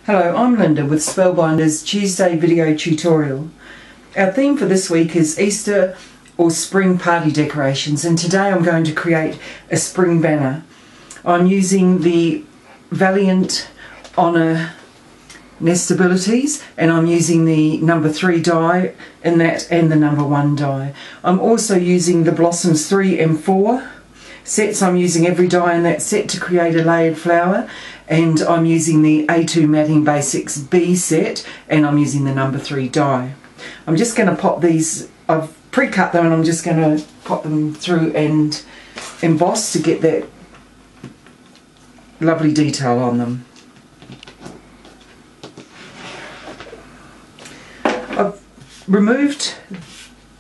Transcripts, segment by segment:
Hello, I'm Linda with Spellbinder's Tuesday video tutorial. Our theme for this week is Easter or spring party decorations, and today I'm going to create a spring banner. I'm using the Valiant Honor Nestabilities, and I'm using the number 3 die in that and the number 1 die. I'm also using the Blossoms 3 and 4 sets. I'm using every die in that set to create a layered flower, and I'm using the A2 Matting Basics B set, and I'm using the number 3 die. I'm just going to pop these, I've pre-cut them, and I'm just going to pop them through and emboss to get that lovely detail on them. I've removed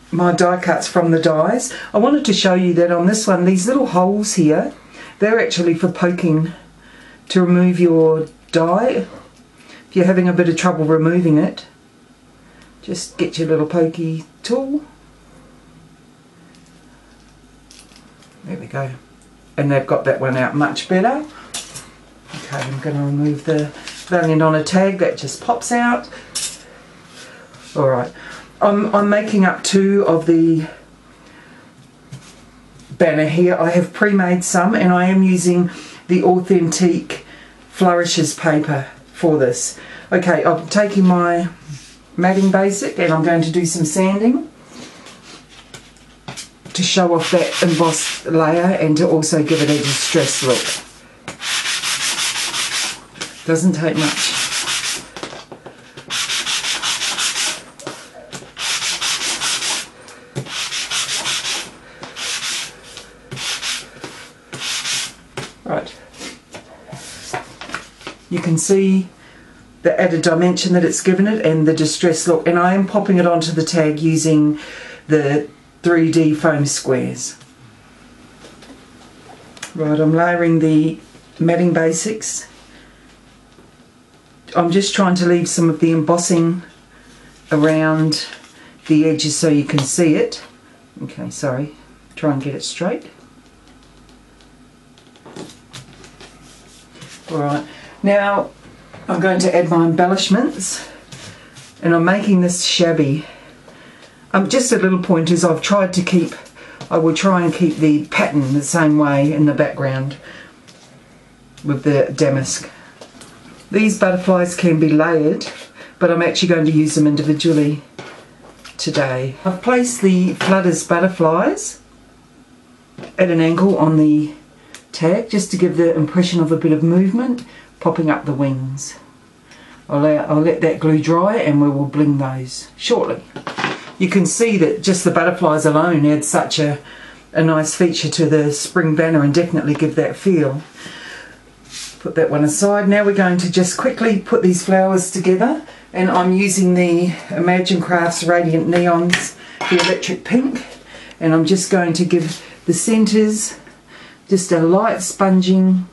my die cuts from the dies. I wanted to show you that on this one, these little holes here, they're actually for poking to remove your die. If you're having a bit of trouble removing it, just get your little pokey tool. There we go. And they've got that one out much better. Okay, I'm going to remove the Valiant Honor tag that just pops out. Alright, I'm making up 2 of the banner here. I have pre-made some, and I am using the Authentique Flourishes paper for this. Okay, I'm taking my matting basic and I'm going to do some sanding to show off that embossed layer and to also give it a distressed look. Doesn't take much. Right, you can see the added dimension that it's given it and the distressed look, and I am popping it onto the tag using the 3D foam squares. Right, I'm layering the matting basics. I'm just trying to leave some of the embossing around the edges so you can see it. Okay, sorry, try and get it straight. Alright, now I'm going to add my embellishments, and I'm making this shabby. Just a little point is I will try and keep the pattern the same way in the background with the damask. These butterflies can be layered, but I'm actually going to use them individually today. I've placed the Flutters butterflies at an angle on the tag just to give the impression of a bit of movement, popping up the wings. I'll let that glue dry and we will bling those shortly. You can see that just the butterflies alone add such a nice feature to the spring banner and definitely give that feel. Put that one aside. Now we're going to just quickly put these flowers together, and I'm using the Imagine Crafts Radiant Neons, the electric pink, and I'm just going to give the centres just a light sponging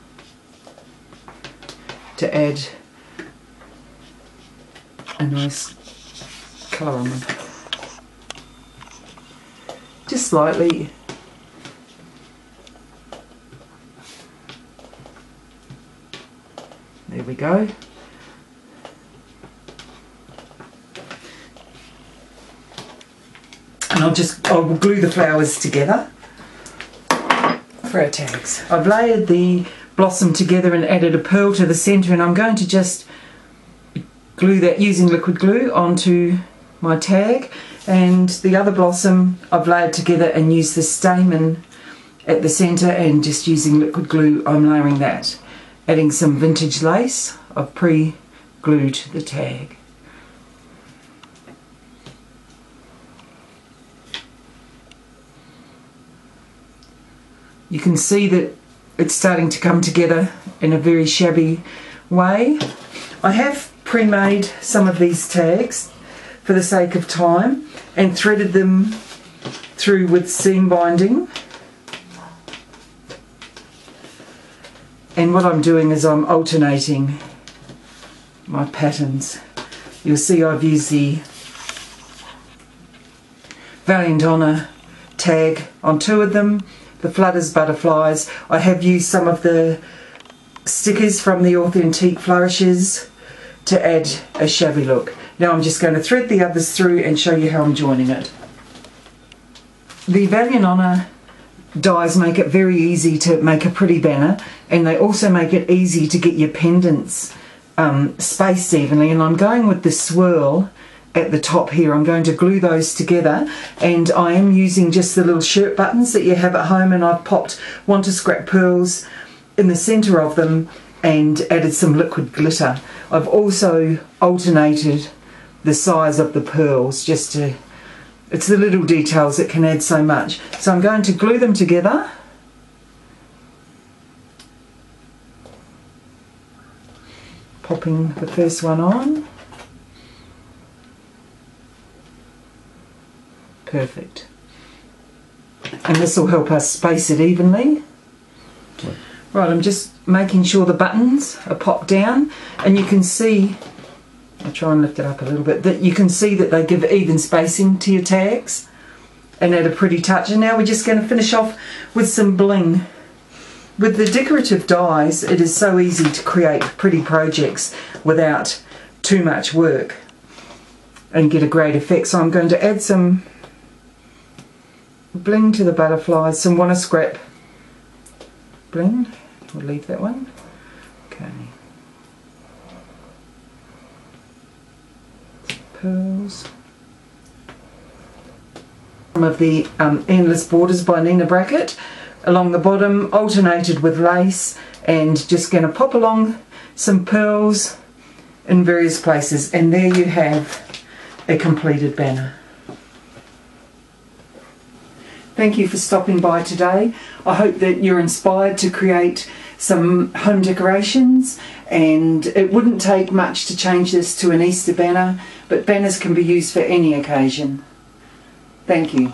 to add a nice colour on them. Just slightly. There we go. And I will glue the flowers together for our tags. I've layered the blossom together and added a pearl to the centre, and I'm going to just glue that using liquid glue onto my tag, and the other blossom I've layered together and used the stamen at the centre, and just using liquid glue I'm layering that. Adding some vintage lace, I've pre-glued the tag. You can see that it's starting to come together in a very shabby way. I have pre-made some of these tags for the sake of time and threaded them through with seam binding. And what I'm doing is I'm alternating my patterns. You'll see I've used the Valiant Honor tag on 2 of them, the Flutters butterflies. I have used some of the stickers from the Authentique Flourishes to add a shabby look. Now I'm just going to thread the others through and show you how I'm joining it. The Valiant Honour dies make it very easy to make a pretty banner, and they also make it easy to get your pendants spaced evenly. And I'm going with the swirl at the top here. I'm going to glue those together, and I am using just the little shirt buttons that you have at home, and I've popped Want to Scrap pearls in the centre of them and added some liquid glitter. I've also alternated the size of the pearls just to, it's the little details that can add so much. So I'm going to glue them together. Popping the first one on. Perfect. And this will help us space it evenly. Right, I'm just making sure the buttons are popped down, and you can see, I'll try and lift it up a little bit, that you can see that they give even spacing to your tags and add a pretty touch. And now we're just going to finish off with some bling. With the decorative dies, it is so easy to create pretty projects without too much work and get a great effect. So I'm going to add some bling to the butterflies, some Want to Scrap bling. We'll leave that one. Okay. Pearls. Some of the Endless Borders by Nina Brackett along the bottom, alternated with lace, and just going to pop along some pearls in various places, and there you have a completed banner. Thank you for stopping by today. I hope that you're inspired to create some home decorations, and it wouldn't take much to change this to an Easter banner, but banners can be used for any occasion. Thank you.